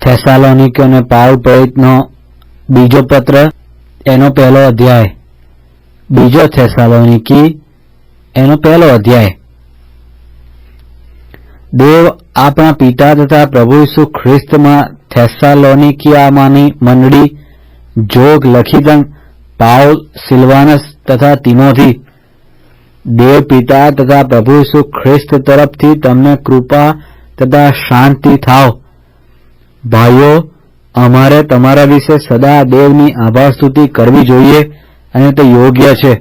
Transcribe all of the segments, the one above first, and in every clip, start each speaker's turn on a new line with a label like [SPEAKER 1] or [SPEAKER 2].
[SPEAKER 1] થેસાલોનિકીઓને Paul પ્રેરિતનો બીજો પત્ર એનો પહેલો અધ્યાય. બીજો થેસાલોનિકી એનો પહેલો અધ્યાય. દેવ આપણા પિતા તથા પ્રભુ ઈસુ ખ્રિસ્તમાં થેસાલોનિકીયામાંની મંડળી જોગ લખીતંગ પાઉલ, સિલવાનસ તથા તિમોથી, દેવ પિતા તથા પ્રભુ ઈસુ ખ્રિસ્ત તરફથી તમને કૃપા તથા શાંતિ થાવ. ભાઈઓ, અમારે તમારા વિશે સદા દેવની આભાસ્તુતિ કરવી જોઈએ અને તે યોગ્ય છે,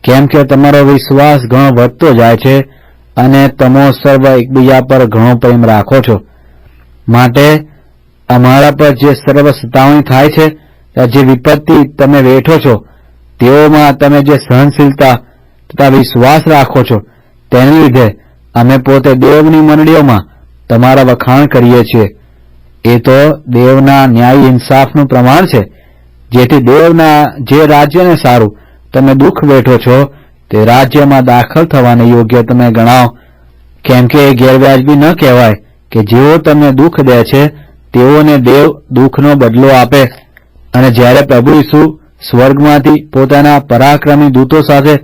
[SPEAKER 1] કેમ કે તમારો વિશ્વાસ ઘણો વધતો જાય છે અને તમે સર્વ એકબીજા પર ઘણો પ્રેમ રાખો છો. માટે અમારા પર જે સર્વ સતાવણી થાય છે, જે વિપત્તિ તમે વેઠો છો, તેઓમાં તમે જે સહનશીલતા તથા વિશ્વાસ રાખો છો, તેને લીધે અમે પોતે દેવની મંડળીઓમાં તમારા વખાણ કરીએ છીએ. એ તો દેવના ન્યાયી ઇન્સાફનું પ્રમાણ છે, જેથી દેવના જે રાજ્યને સારું તમે દુઃખ વેઠો છો, તે રાજ્યમાં દાખલ થવાને યોગ્ય તમે ગણાવો. કેમ કે એ ગેરવ્યાજબી ન કહેવાય કે જેઓ તમને દુઃખ દે છે તેઓને દેવ દુઃખનો બદલો આપે, અને જ્યારે પ્રભુ ઈસુ સ્વર્ગમાંથી પોતાના પરાક્રમી દૂતો સાથે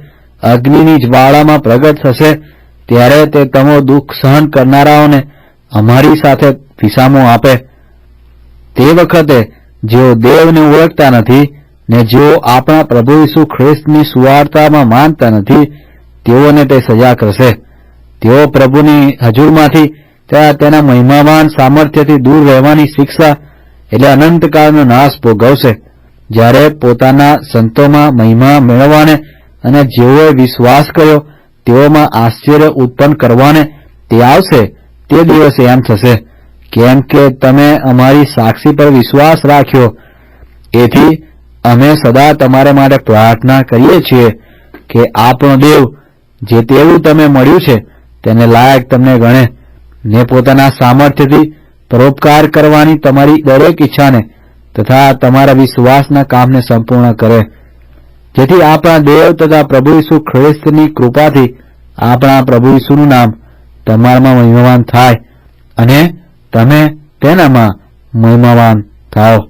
[SPEAKER 1] અગ્નિની જ્વાળામાં પ્રગટ થશે, ત્યારે તે તમો દુઃખ સહન કરનારાઓને અમારી સાથે વિસામો આપે. તે વખતે જેઓ દેવને ઓળખતા નથી ને જેઓ આપણા પ્રભુ ઈસુ ખ્રિસ્તની સુવાર્તામાં માનતા નથી, તેઓને તે સજા કરશે. તેઓ પ્રભુની હજુરમાંથી તથા તેના મહિમાવાન સામર્થ્યથી દૂર રહેવાની શિક્ષા એટલે અનંતકાળનો નાશ ભોગવશે, જ્યારે પોતાના સંતોમાં મહિમા મેળવવાને અને જેઓએ વિશ્વાસ કર્યો તેઓમાં આશ્ચર્ય ઉત્પન્ન કરવાને તે આવશે. તે દિવસે એમ થશે, કેમ કે તમે અમારી સાક્ષી પર વિશ્વાસ રાખ્યો. એથી અમે સદા તમારા માટે પ્રાર્થના કરીએ છીએ કે આપણો દેવ જે તેવું તમે મળ્યું છે તેને લાયક તમને ગણે ને પોતાના સામર્થ્યથી પરોપકાર કરવાની તમારી દરેક ઈચ્છાને તથા તમારા વિશ્વાસના કામને સંપૂર્ણ કરે, જેથી આપણા દેવ તથા પ્રભુ ઈસુ ખ્રિસ્તની કૃપાથી આપણા પ્રભુ ઈસુનું નામ તમારામાં મહિમાવાન થાય અને તમે તેનામાં મહિમાવાન થાઓ.